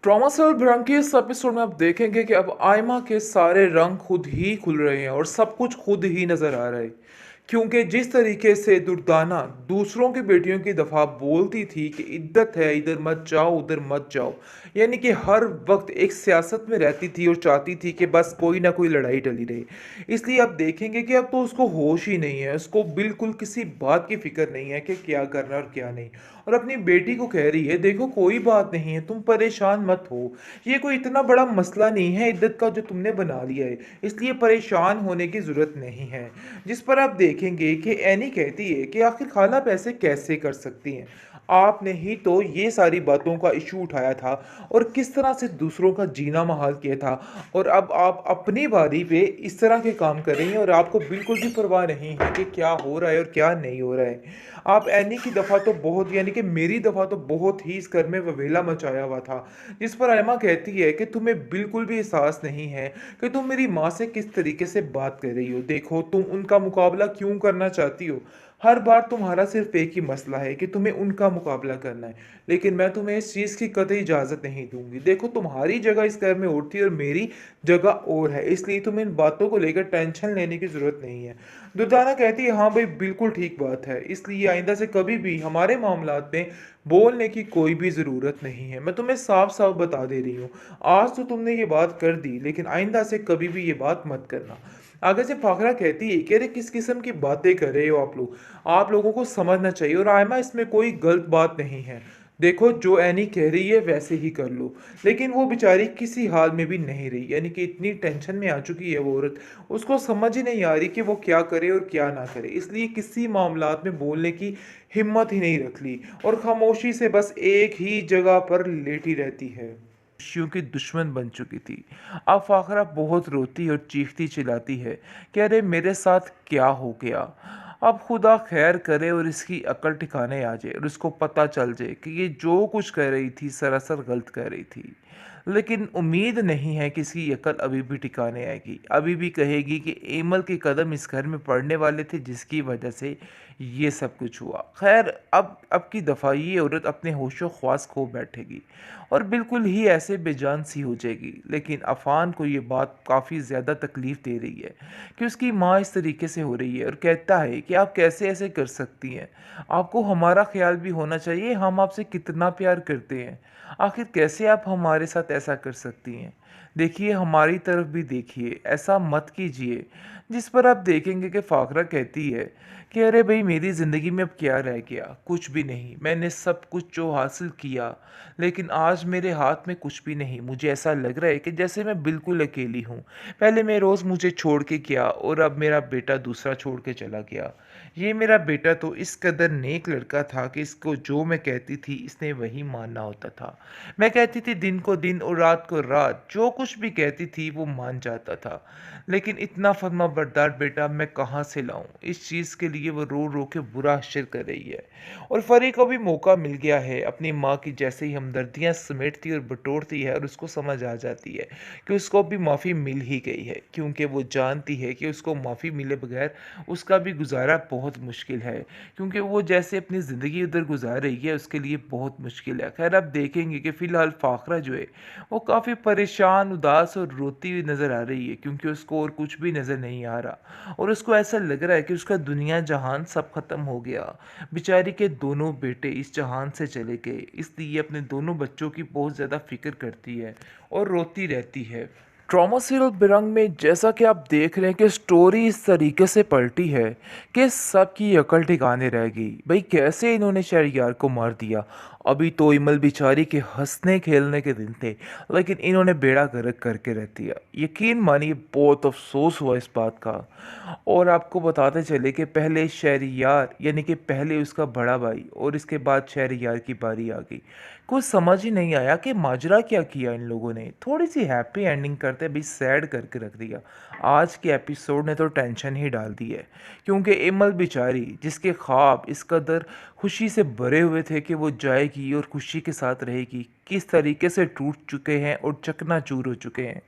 Trauma cell भ्रम के इस एपिसोड में आप देखेंगे कि अब आयमा के सारे रंग खुद ही खुल रहे हैं और सब कुछ खुद ही नजर आ रहा है। क्योंकि जिस तरीके से दुर्दाना दूसरों की बेटियों की दफा बोलती थी कि इद्दत है, इधर मत जाओ उधर मत जाओ, यानी कि हर वक्त एक सियासत में रहती थी और चाहती थी कि बस कोई ना कोई लड़ाई टली रहे। इसलिए आप देखेंगे कि अब तो उसको होश ही नहीं है, उसको बिल्कुल किसी बात की फिक्र नहीं है कि क्या करना और क्या नहीं। और अपनी बेटी को कह रही है, देखो कोई बात नहीं है, तुम परेशान मत हो, ये कोई इतना बड़ा मसला नहीं है इद्दत का जो तुमने बना लिया है, इसलिए परेशान होने की ज़रूरत नहीं है। जिस पर आप देखेंगे कि एनी कहती है कि आखिर खाला पैसे कैसे कर सकती हैं, आपने ही तो ये सारी बातों का इशू उठाया था और किस तरह से दूसरों का जीना महाल किया था, और अब आप अपनी बारी पे इस तरह के काम कर रही हैं और आपको बिल्कुल भी परवाह नहीं है कि क्या हो रहा है और क्या नहीं हो रहा है। आप एनी की दफ़ा तो बहुत, यानी कि मेरी दफ़ा तो बहुत ही इस घर में ववेला मचाया हुआ था। जिस पर आयमा कहती है कि तुम्हें बिल्कुल भी एहसास नहीं है कि तुम मेरी माँ से किस तरीके से बात कर रही हो। देखो तुम उनका मुकाबला क्यों करना चाहती हो, हर बार तुम्हारा सिर्फ एक ही मसला है कि तुम्हें उनका मुकाबला करना है, लेकिन मैं तुम्हें इस चीज़ की कतई इजाज़त नहीं दूंगी। देखो तुम्हारी जगह इस घर में और थी और मेरी जगह और है, इसलिए तुम्हें इन बातों को लेकर टेंशन लेने की ज़रूरत नहीं है। दुर्दाना कहती है, हाँ भाई बिल्कुल ठीक बात है, इसलिए आइंदा से कभी भी हमारे मामलात में बोलने की कोई भी ज़रूरत नहीं है। मैं तुम्हें साफ साफ बता दे रही हूँ, आज तो तुमने ये बात कर दी, लेकिन आइंदा से कभी भी ये बात मत करना। आगे से फाखरा कहती है कि अरे किस किस्म की बातें कर रहे हो आप लोग, आप लोगों को समझना चाहिए, और आयमा इसमें कोई गलत बात नहीं है। देखो जो एनी कह रही है वैसे ही कर लो। लेकिन वो बेचारी किसी हाल में भी नहीं रही, यानी कि इतनी टेंशन में आ चुकी है वो औरत, उसको समझ ही नहीं आ रही कि वो क्या करे और क्या ना करे, इसलिए किसी मामलात में बोलने की हिम्मत ही नहीं रख ली और खामोशी से बस एक ही जगह पर लेटी रहती है। खुशियों की दुश्मन बन चुकी थी। अब फाखरा बहुत रोती और चीखती चिल्लाती है कि अरे मेरे साथ क्या हो गया। अब खुदा खैर करे और इसकी अकल ठिकाने आ जाए और इसको पता चल जाए कि ये जो कुछ कह रही थी सरासर गलत कह रही थी। लेकिन उम्मीद नहीं है कि इसकी अकल अभी भी ठिकाने आएगी, अभी भी कहेगी कि एमल के कदम इस घर में पड़ने वाले थे जिसकी वजह से ये सब कुछ हुआ। खैर अब की दफ़ा ये औरत अपने होशो ख्वास खो बैठेगी और बिल्कुल ही ऐसे बेजान सी हो जाएगी। लेकिन अफ़ान को ये बात काफ़ी ज़्यादा तकलीफ़ दे रही है कि उसकी माँ इस तरीके से हो रही है, और कहता है कि आप कैसे ऐसे कर सकती हैं, आपको हमारा ख्याल भी होना चाहिए, हम आपसे कितना प्यार करते हैं, आखिर कैसे आप हमारे साथ ऐसा कर सकती हैं। देखिए हमारी तरफ भी देखिए, ऐसा मत कीजिए। जिस पर आप देखेंगे कि फाखरा कहती है कि अरे भाई मेरी ज़िंदगी में अब क्या रह गया, कुछ भी नहीं, मैंने सब कुछ जो हासिल किया, लेकिन आज मेरे हाथ में कुछ भी नहीं। मुझे ऐसा लग रहा है कि जैसे मैं बिल्कुल अकेली हूँ। पहले मैं रोज़ मुझे छोड़ के गया और अब मेरा बेटा दूसरा छोड़ के चला गया। ये मेरा बेटा तो इस कदर नेक लड़का था कि इसको जो मैं कहती थी इसने वही मानना होता था। मैं कहती थी दिन को दिन और रात को रात, जो कुछ भी कहती थी वो मान जाता था। लेकिन इतना फर्माबरदार बेटा मैं कहाँ से लाऊं? इस चीज़ के लिए वो रो रो के बुरा हश्र कर रही है। और फरी को भी मौका मिल गया है, अपनी माँ की जैसे ही हमदर्दियाँ समेटती और बटोरती है और उसको समझ आ जाती है कि उसको भी माफ़ी मिल ही गई है, क्योंकि वो जानती है कि उसको माफ़ी मिले बगैर उसका भी गुजारा बहुत मुश्किल है, क्योंकि वो जैसे अपनी ज़िंदगी उधर गुजार रही है उसके लिए बहुत मुश्किल है। खैर आप देखेंगे कि फ़िलहाल फ़ाखरा जो है वो काफ़ी परेशान, उदास और रोती हुई नज़र आ रही है, क्योंकि उसको और कुछ भी नज़र नहीं आ रहा और उसको ऐसा लग रहा है कि उसका दुनिया जहान सब ख़त्म हो गया। बेचारी के दोनों बेटे इस जहान से चले गए, इसलिए अपने दोनों बच्चों की बहुत ज़्यादा फ़िक्र करती है और रोती रहती है। ट्रॉमा सीरियल बिरंग में जैसा कि आप देख रहे हैं कि स्टोरी इस तरीके से पलटी है कि सबकी अकल ठिकाने रह गई। भाई कैसे इन्होंने शहरयार को मार दिया। अभी तो इमल बिचारी के हंसने खेलने के दिन थे, लेकिन इन्होंने बेड़ा गर्क करके रख दिया। यकीन मानिए बहुत अफसोस हुआ इस बात का। और आपको बताते चले कि पहले शहरयार, यानी कि पहले उसका बड़ा भाई और इसके बाद शहरयार की बारी आ गई। कुछ समझ ही नहीं आया कि माजरा क्या किया इन लोगों ने। थोड़ी सी हैप्पी एंडिंग करते भी सैड करके रख दिया। आज के एपिसोड ने तो टेंशन ही डाल दी है, क्योंकि इमल बेचारी जिसके ख्वाब इस कदर खुशी से भरे हुए थे कि वो जाएगी और खुशी के साथ रहेगी, किस तरीके से टूट चुके हैं और चकनाचूर हो चुके हैं।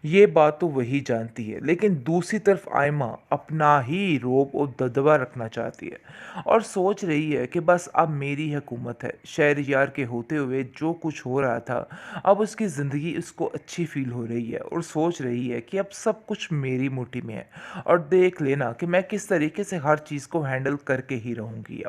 ये बात तो वही जानती है, लेकिन दूसरी तरफ आयमा अपना ही रौब और दबदबा रखना चाहती है और सोच रही है कि बस अब मेरी हुकूमत है। शहरयार के होते हुए जो कुछ हो रहा था, अब उसकी ज़िंदगी उसको अच्छी फील हो रही है और सोच रही है कि अब सब कुछ मेरी मुट्ठी में है और देख लेना कि मैं किस तरीके से हर चीज़ को हैंडल करके ही रहूँगी।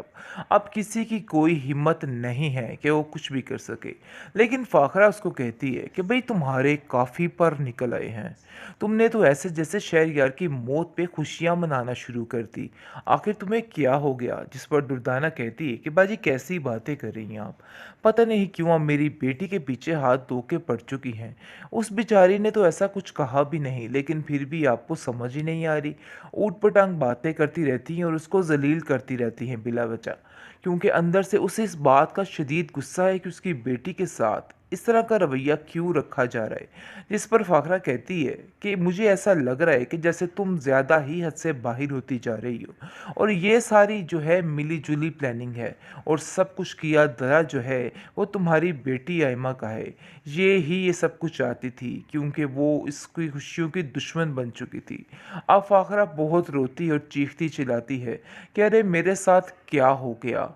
अब किसी की कोई हिम्मत नहीं है कि वो कुछ भी कर सके। लेकिन फ़ाखरा उसको कहती है कि भाई तुम्हारे काफ़ी पर निकल आए हैं। तुमने तो ऐसे जैसे शहरयार की मौत पे खुशियाँ मनाना शुरू कर दी। आखिर तुम्हें क्या हो गया? जिस पर दुर्दाना कहती है कि बाजी कैसी बातें कर रही हैं आप? पता नहीं क्यों आप मेरी बेटी के पीछे हाथ धो के पड़ चुकी हैं। उस बेचारी ने तो ऐसा कुछ कहा भी नहीं, लेकिन फिर भी आपको समझ ही नहीं आ रही। ऊट-पटांग बातें करती रहती हैं और उसको ज़लील करती रहती हैं बिला वजह। क्योंकि अंदर से उसे इस बात का शदीद गुस्सा है कि उसकी बेटी के साथ इस तरह का रवैया क्यों रखा जा रहा है। जिस पर फ़ाखरा कहती है कि मुझे ऐसा लग रहा है कि जैसे तुम ज़्यादा ही हद से बाहर होती जा रही हो और ये सारी जो है मिली-जुली प्लानिंग है और सब कुछ किया धरा जो है वो तुम्हारी बेटी आयमा का है। ये सब कुछ चाहती थी क्योंकि वो इसकी खुशियों की दुश्मन बन चुकी थी। अब फ़ाखरा बहुत रोती और चीखती चिल्लाती है कि अरे मेरे साथ क्या हो गया?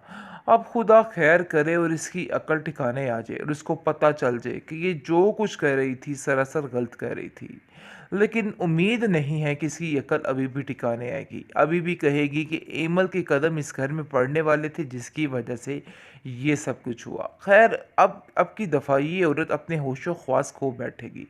अब खुदा खैर करे और इसकी अकल ठिकाने आ जाए और इसको पता चल जाए कि ये जो कुछ कह रही थी सरासर गलत कह रही थी। लेकिन उम्मीद नहीं है कि इसकी अकल अभी भी ठिकाने आएगी। अभी भी कहेगी कि एमल के कदम इस घर में पड़ने वाले थे जिसकी वजह से ये सब कुछ हुआ। खैर अब की दफ़ा ये औरत अपने होशो ख्वास खो बैठेगी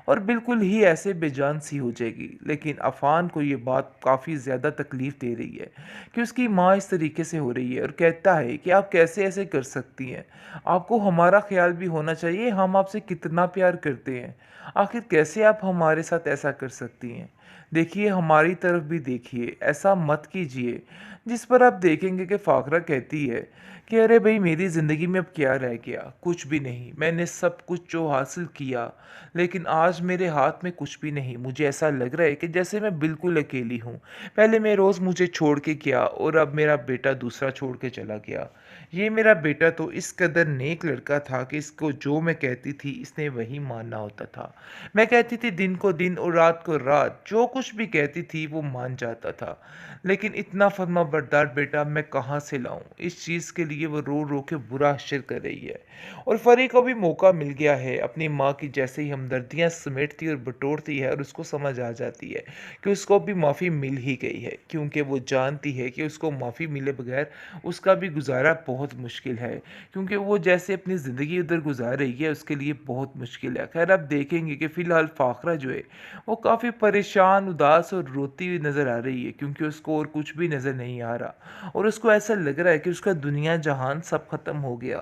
और बिल्कुल ही ऐसे बेजान सी हो जाएगी। लेकिन अफ़ान को ये बात काफ़ी ज़्यादा तकलीफ़ दे रही है कि उसकी माँ इस तरीके से हो रही है और कहता है कि आप कैसे ऐसे कर सकती हैं? आपको हमारा ख़्याल भी होना चाहिए, हम आपसे कितना प्यार करते हैं। आखिर कैसे आप हमारे साथ ऐसा कर सकती हैं? देखिए हमारी तरफ भी देखिए, ऐसा मत कीजिए। जिस पर आप देखेंगे कि फ़ाखरा कहती है कि अरे भई मेरी ज़िंदगी में अब क्या रह गया? कुछ भी नहीं। मैंने सब कुछ जो हासिल किया, लेकिन आज मेरे हाथ में कुछ भी नहीं। मुझे ऐसा लग रहा है कि जैसे मैं बिल्कुल अकेली हूँ। पहले मैं रोज़ मुझे छोड़ के गया और अब मेरा बेटा दूसरा छोड़ के चला गया। ये मेरा बेटा तो इस कदर नेक लड़का था कि इसको जो मैं कहती थी इसने वही मानना होता था। मैं कहती थी दिन को दिन और रात को रात, जो कुछ भी कहती थी वो मान जाता था। लेकिन इतना फर्माबरदार बेटा मैं कहाँ से लाऊँ? इस चीज़ के लिए वो रो-रो के बुरा हश्र कर रही है। और फ़री को भी मौका मिल गया है अपनी माँ की जैसे ही हमदर्दियाँ समेटती और बटोरती है और उसको समझ आ जाती है कि उसको भी माफ़ी मिल ही गई है, क्योंकि वो जानती है कि उसको माफ़ी मिले बगैर उसका भी गुज़ारा बहुत मुश्किल है, क्योंकि वो जैसे अपनी ज़िंदगी उधर गुज़ार रही है उसके लिए बहुत मुश्किल है। ख़ैर अब देखेंगे कि फ़िलहाल फ़ाखरा जो है वो काफ़ी परेशान, उदास और रोती हुई नज़र आ रही है, क्योंकि उसको और कुछ भी नज़र नहीं आ रहा और उसको ऐसा लग रहा है कि उसका दुनिया जहान सब ख़त्म हो गया।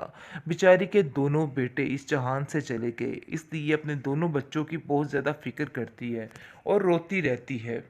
बेचारी के दोनों बेटे इस जहान से चले गए, इसलिए अपने दोनों बच्चों की बहुत ज़्यादा फ़िक्र करती है और रोती रहती है।